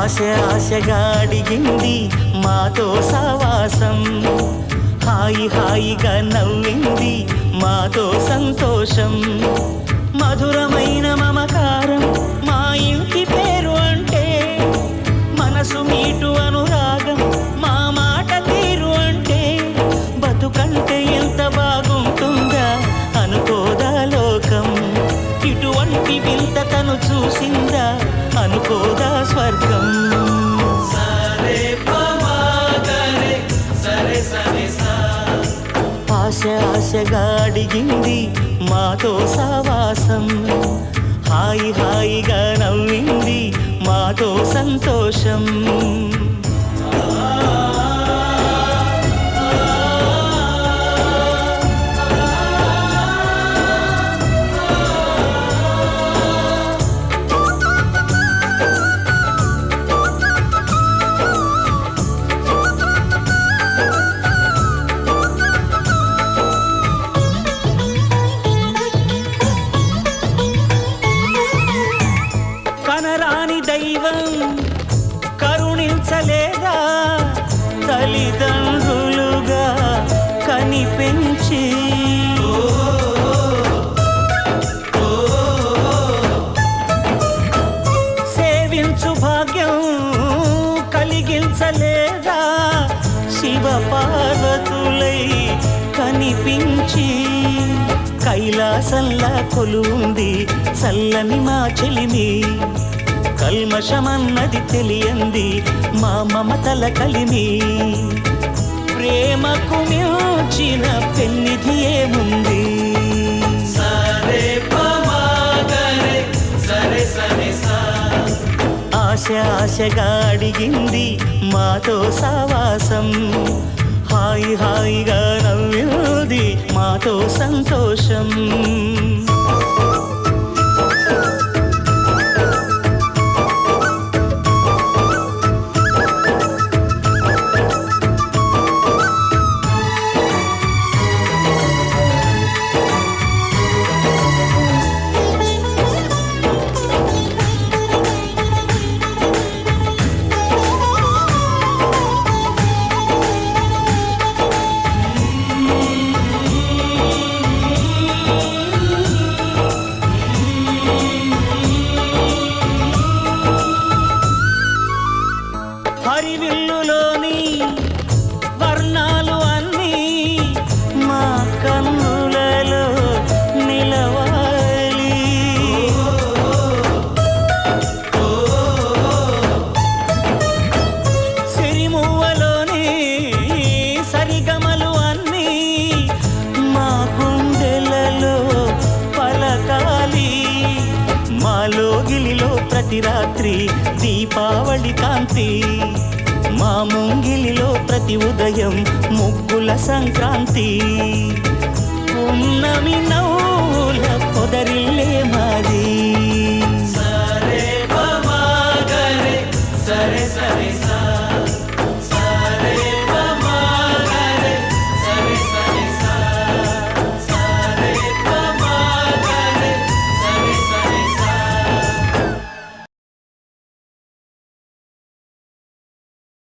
ఆశగా అడిగింది మాతో సావాసం, హాయిగా నవ్వింది మాతో సంతోషం. మధురమైన మమకారం మా ఇంటి పేరు అంటే, మనసు మీటు అనురాగం మా మాట తీరు అంటే, బతుకంటే ఎంత బాగుంటుందా అనుకోదా లోకం. ఇటువంటి వింత తను చూసిందా అనుకోదా స్వర్గం. ఆశగా అడిగింది మాతో సావాసం, హాయిగా నవ్వింది మాతో సంతోషం. కనరాని దైవం కరుణించలేదా తల్లిదండ్రులుగా కనిపెంచి, సేవించు భాగ్యం కలిగించలేదా శివ పార్వతులై కనిపించి. కైలాసంలా కొలువుంది చల్లని మా చెలిమి, కల్మషమన్నది తెలియంది మా మమతల కలిమి. ప్రేమకు మించిన పెన్నిధి ఏముంది. ఆశగా అడిగింది మాతో సావాసం, హాయిగా నవ్వింది మాతో సంతోషం. హరివిల్లులోని వర్ణాలు అన్నీ మా కన్నులలో నిలవాలి. సిరిమువ్వలోని సరిగమలు అన్నీ మా గుండెలలో పలకాలి. మా లోగిలిలో ప్రతి రాత్రి దీపావళి కాంతి, మా ముంగిలిలో ప్రతి ఉదయం ముగ్గుల సంక్రాంతి. ఉన్నమి నవ్వుల పొదరిల్లే మాది.